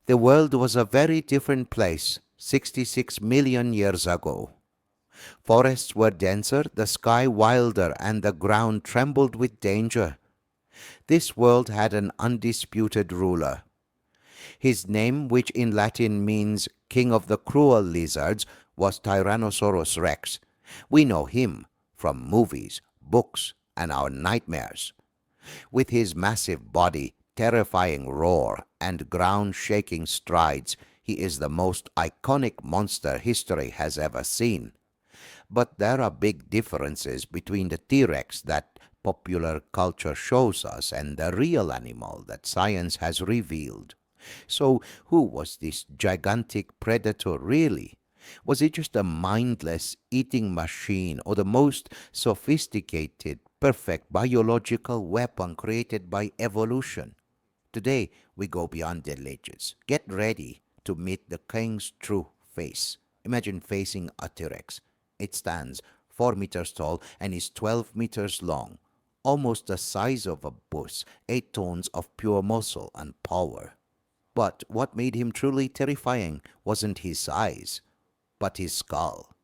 The world was a very different place 66 million years ago. Forests were denser, the sky wilder, and the ground trembled with danger. This world had an undisputed ruler. His name, which in Latin means king of the cruel lizards, was Tyrannosaurus rex. We know him from movies, books, and our nightmares. With his massive body, terrifying roar, and ground-shaking strides, he is the most iconic monster history has ever seen. But there are big differences between the T-Rex that popular culture shows us and the real animal that science has revealed. So, who was this gigantic predator really? Was it just a mindless eating machine or the most sophisticated, perfect biological weapon created by evolution? Today, we go beyond the legends. Get ready to meet the king's true face. Imagine facing a T-Rex. It stands 4 meters tall and is 12 meters long, almost the size of a bush, 8 tons of pure muscle and power. But what made him truly terrifying wasn't his size, but his skull.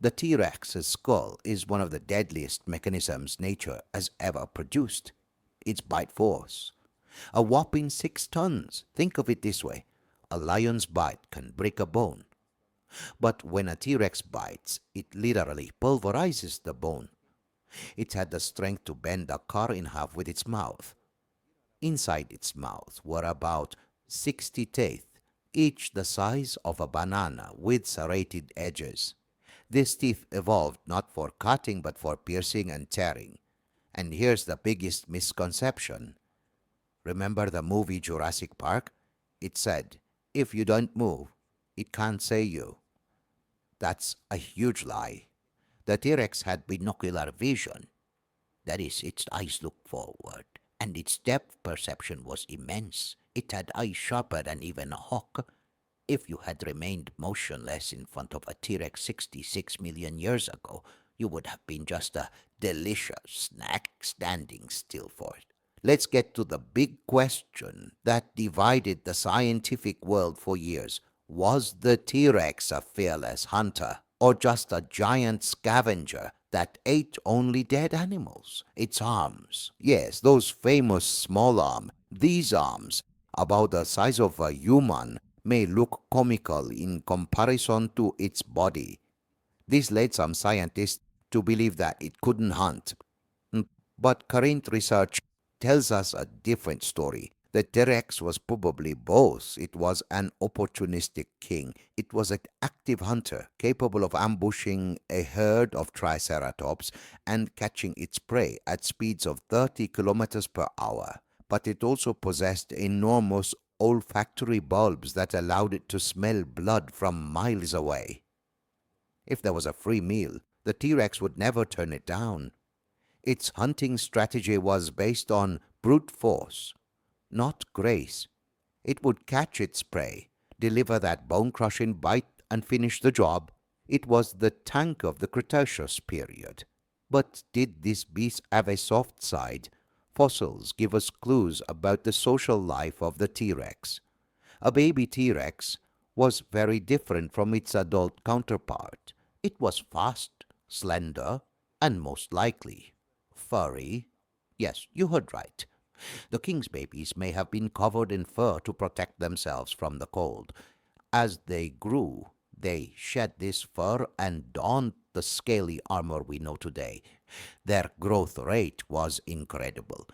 The T Rex's skull is one of the deadliest mechanisms nature has ever produced. Its bite force. A whopping 6 tons. Think of it this way: a lion's bite can break a bone. But when a T Rex bites, it literally pulverizes the bone. It had the strength to bend a car in half with its mouth. Inside its mouth were about 60 teeth, each the size of a banana with serrated edges. These teeth evolved not for cutting but for piercing and tearing. And here's the biggest misconception. Remember the movie Jurassic Park? It said, if you don't move, it can't say you. That's a huge lie. The T-Rex had binocular vision. That is, its eyes looked forward, and its depth perception was immense. It had eyes sharper than even a hawk. If you had remained motionless in front of a T-Rex 66 million years ago, you would have been just a delicious snack standing still for it. Let's get to the big question that divided the scientific world for years. Was the T-Rex a fearless hunter or just a giant scavenger that ate only dead animals? Its arms, yes, those famous small arms, these arms, about the size of a human, may look comical in comparison to its body. This led some scientists to believe that it couldn't hunt. But current research tells us a different story. The T-Rex was probably both. It was an opportunistic king. It was an active hunter, capable of ambushing a herd of triceratops and catching its prey at speeds of 30 kilometers per hour. But it also possessed enormous olfactory bulbs that allowed it to smell blood from miles away. If there was a free meal, the T-Rex would never turn it down. Its hunting strategy was based on brute force, not grace. It would catch its prey, deliver that bone-crushing bite, and finish the job. It was the tank of the Cretaceous period. But did this beast have a soft side? Fossils give us clues about the social life of the T-Rex. A baby T-Rex was very different from its adult counterpart. It was fast, slender, and most likely furry. Yes, you heard right. The king's babies may have been covered in fur to protect themselves from the cold. As they grew, they shed this fur and donned the scaly armor we know today. Their growth rate was incredible.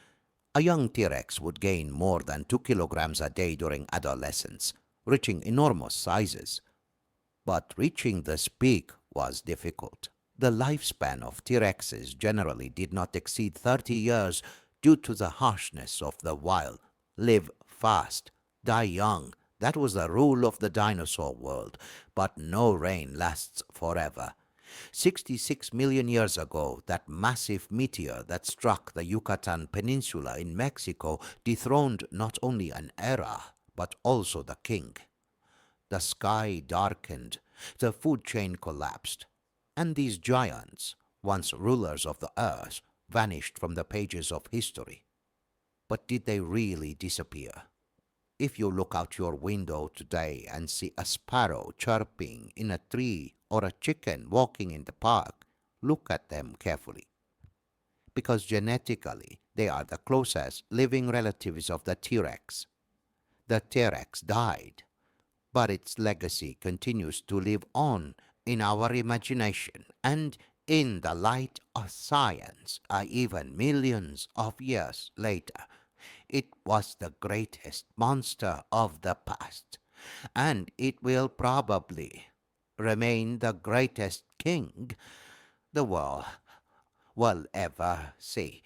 A young T-Rex would gain more than 2 kilograms a day during adolescence, reaching enormous sizes. But reaching this peak was difficult. The lifespan of T-Rexes generally did not exceed 30 years due to the harshness of the wild. Live fast, die young. That was the rule of the dinosaur world, but no reign lasts forever. 66 million years ago, that massive meteor that struck the Yucatan Peninsula in Mexico dethroned not only an era, but also the king. The sky darkened, the food chain collapsed, and these giants, once rulers of the earth, vanished from the pages of history. But did they really disappear? If you look out your window today and see a sparrow chirping in a tree or a chicken walking in the park, look at them carefully. Because genetically, they are the closest living relatives of the T-Rex. The T-Rex died, but its legacy continues to live on in our imagination and in the light of science, even millions of years later. It was the greatest monster of the past, and it will probably remain the greatest king the world will ever see.